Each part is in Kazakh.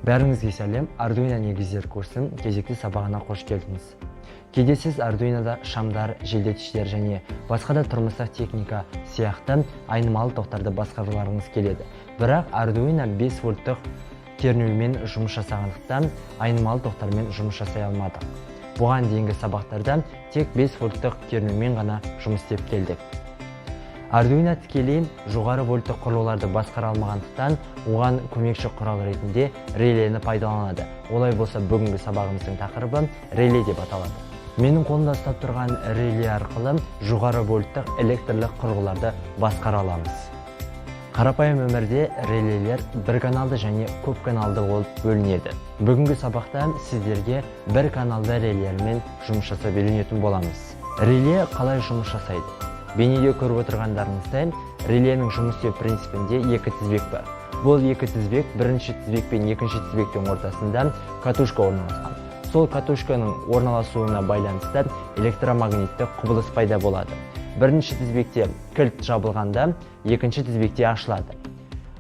Бәріңізге сәлем, Arduino негіздер курсының кезекті сабағына қош келдіңіз. Кейде сіз Arduino'да шамдар, желдеткіштер және басқа да тұрмыстық техника сияқты айнымалы тоқтарды басқаруларыңыз келеді. Бірақ Arduino 5 вольттық кернеумен жұмыс жасағандықтан айнымалы тоқтармен жұмыс жасай алмадық. Бұған дейінгі сабақтарда тек 5 вольттық кернеумен ғана жұмыс істеп келдік. Arduino тікелей жоғары вольттық құрылғыларды басқара алмағандықтан, оған көмекші құрал ретінде релені пайдаланады. Олай болса, бүгінгі сабағымыздың тақырыбы реле деп аталады. Менің қолымда ұстап тұрған реле арқылы жоғары вольттық электрлік құрылғыларды басқара аламыз. Қарапайым өмірде релелер бір каналды және көп каналды болып бөлінеді. Бүгінгі сабақта сіздерге бір каналды релелермен жұмыс жасап үйренетін боламыз. Реле қалай жұмыс жасайды? Бейнеде көріп отырғандарыңыздай, реленің жұмыс істеу принципінде екі тізбек бар. Бұл екі тізбек бірінші тізбек пен екінші тізбектің ортасында катушка орналасқан. Сол катушканың орналасуына байланысты электромагниттік құбылыс пайда болады. Бірінші тізбекте кілт жабылғанда, екінші тізбекте ашылады.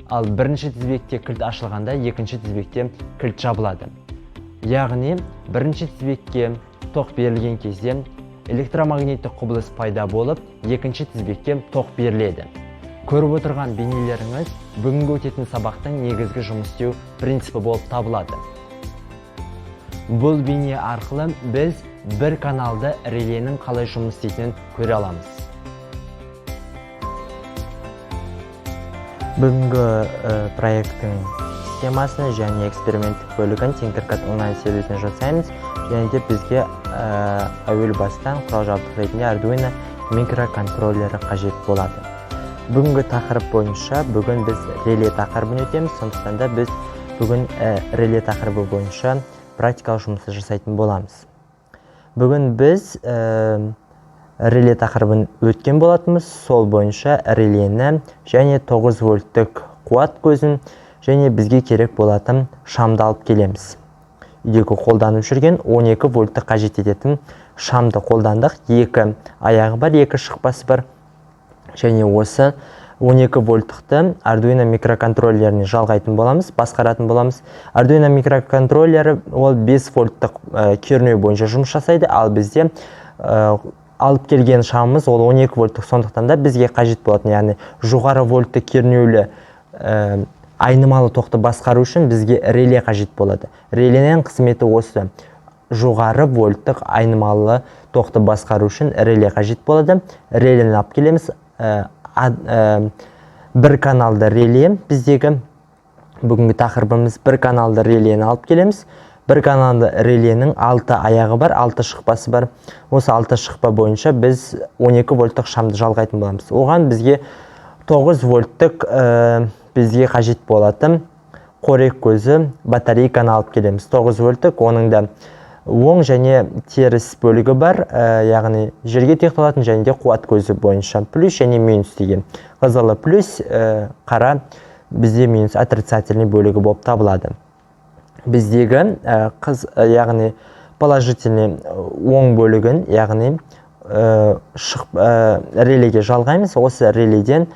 Ал бірінші тізбекте кілт ашылғанда, екінші тізбекте кілт жабылады. Яғни, бірінші тізбекке тоқ берілген кезде электромагниттік құбылыс пайда болып, екінші тізбекке тоқ беріледі. Көріп отырған бейнелеріңіз бүгінгі өтетін сабақтың негізгі жұмыс істеу принципі болып табылады. Бұл бейне арқылы біз бір каналды реленің қалай жұмыс істейтінін көре аламыз. Бүгінгі проекттің схемасын және эксперименттік бөлігін Tinkercad онлайн сервисіне жасаймыз. Және де бізге әуел бастан құрал жабдық ретінде Arduino микроконтроллері қажет болады. Бүгінгі тақырып бойынша бүгін біз реле тақырыбын өтеміз, сондықтан да біз бүгін реле тақырыбы бойынша практикалық жұмысты жасайтын боламыз. Бүгін біз реле тақырыбын өткен болатынбыз, сол бойынша релені және 9 вольттық қуат көзін және бізге керек болатын шамды алып келеміз. Үйдегі қолданып жүрген 12 вольтты қажет ететін шамды қолдандық. Екі аяғы бар, екі шықпасы бар. Және осы 12 вольттықты Arduino микроконтроллеріне жалғайтын боламыз, басқаратын боламыз. Arduino микроконтроллері ол 5 вольттық кернеу бойынша жұмыс жасайды, ал бізде алып келген шамымыз ол 12 вольттық, сондықтан да бізге қажет болатын, яғни жоғары вольтты кернеулі айнымалы тоқты басқару үшін бізге реле қажет болады. Реленің қызметі осы. Жоғары вольттық айнымалы тоқты басқару үшін реле қажет болады. Релені алып келеміз. Бір каналды реле біздегі бүгінгі тақырыбымыз бір каналды релені алып келеміз. Бір каналды реленің 6 аяғы бар, 6 шықпасы бар. Осы 6 шықпа бойынша біз 12 вольттық шамды жалғайтын боламыз. Оған бізге 9 вольттық бізге қажет болатын қорек көзі батарейканы алып келеміз. 9 вольттық, оның да оң және теріс бөлігі бар, яғни жерге тиекталатын және де қуат көзі бойынша плюс және минус деген. Қызылы плюс, қара бізде минус отрицательный бөлігі болып табылады. Біздегі яғни положительный оң бөлігін, яғни релеге жалғаймыз. Осы реледен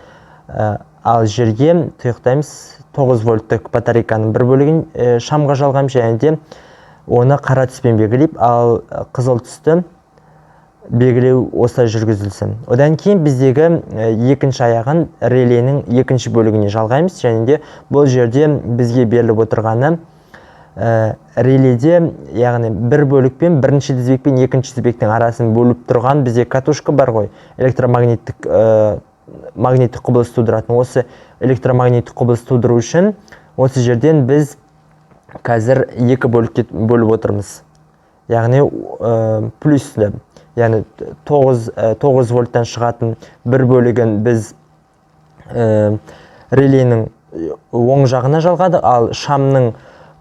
ал жерге тұйықтаймыз 9 вольттық батарейканың бір бөлігін шамға жалғаймыз және де оны қара түспен белгілеп, ал қызыл түсті белгілеу осылай жүргізілсін. Одан кейін біздегі екінші аяғын реленің екінші бөлігіне жалғаймыз және де бұл жерде бізге беріліп отырғаны реледе, яғни бір бөлікпен бірінші тізбек пен екінші тізбектің арасын бөліп тұрған бізде катушка бар ғой, электромагниттік құбылыс тудыратын. Осы электромагниттік құбылыс тудыру үшін осы жерден біз қазір екі бөлікке бөліп отырмыз. Яғни плюсті, яғни 9 вольттан шығатын бір бөлігін біз реленің оң жағына жалғадық, ал шамның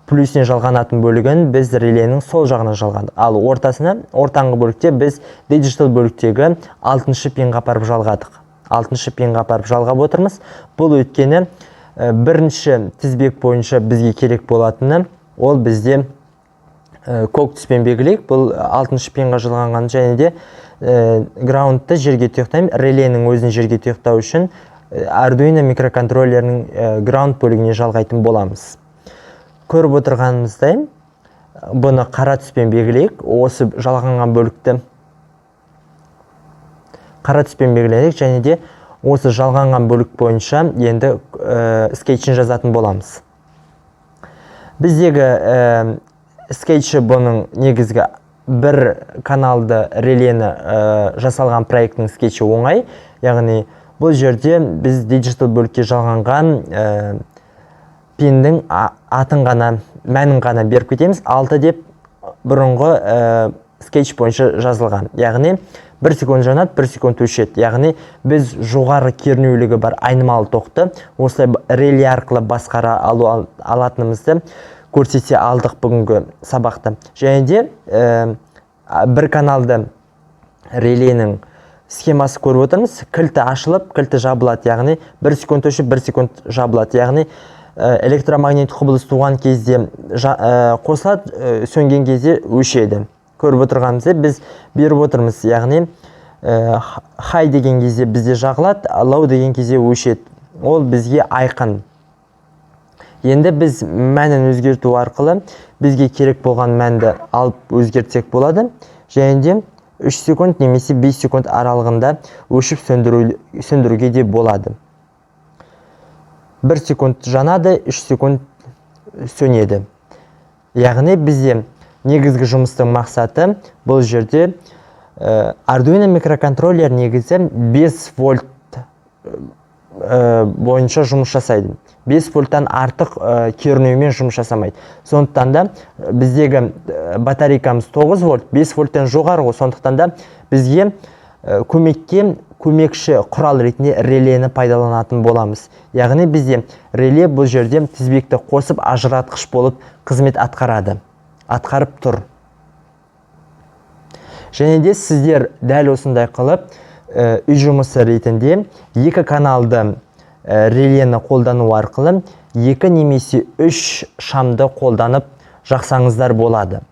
плюсіне жалғанатын бөлігін біз реленің сол жағына жалғадық. Ал ортаңғы бөлікте біз диджитал бөліктегі 6-шы пинға апарып жалғадық. 6-шы пинға апарып жалғап отырмыз. Бұл өйткені бірінші тізбек бойынша бізге керек болатыны, ол бізде көк түспен белгілейік. Бұл 6-шы пинға жалғанған және де граундты жерге тұйықтаймыз. Реленің өзін жерге тұйықтау үшін Arduino микроконтроллерінің граунд бөлігіне жалғайтын боламыз. көріп отырғанымыздай бұны қара түспен белгілейік. Осы жалғанған бөлікті қара түспен белгілейік және де осы жалғанған бөлік бойынша енді скетчін жазатын боламыз. Біздегі скетчі бұның негізгі бір каналды релені жасалған проекттің скетчі оңай. Яғни бұл жерде біз диджитал бөлікке жалғанған пеннің атын ғана, мәнін ғана беріп кетеміз. 6 деп бұрынғы скетч бойынша жазылған. Яғни 1 секунд жанады, 1 секунд өшеді. Яғни біз жоғары кернеулігі бар айнымалы тоқты осылай реле арқылы басқара алатынымызды көрсете алдық бүгінгі сабақта. Және де бір каналды реленің схемасы көріп отырмыз. Кілті ашылып, кілті жабылады. Яғни 1 секунд өшіп, 1 секунд жабылады. Яғни электромагнит құбылыс туған кезде қосылады, сөнген кезде өшеді. Көріп отырғанымызда біз беріп отырмыз. Яғни хай деген кезде бізде жағылады, лоу деген кезде өшеді. Ол бізге айқын. Енді біз мәнін өзгерту арқылы бізге керек болған мәнді алып өзгертсек болады. Және де 3 секунд немесе 5 секунд аралығында өшіп сөндіруге де болады. 1 секунд жанады, 3 секунд сөнеді. Яғни бізде негізгі жұмыстың мақсаты бұл жерде Arduino микроконтроллер негізі 5 вольт бойынша жұмыс жасайды. 5 вольттан артық кернеумен жұмыс жасамайды. Сондықтан да біздегі батарейкамыз 9 вольт, 5 вольттан жоғары. Сондықтан да бізге көмекші құрал ретінде релені пайдаланатын боламыз. Яғни бізде реле бұл жерде тізбекті қосып ажыратқыш болып қызмет атқарып тұр. Және де сіздер дәл осындай қылып үй жұмысы ретінде 2 каналды релені қолдану арқылы 2 немесе 3 шамды қолданып жақсаңыздар болады.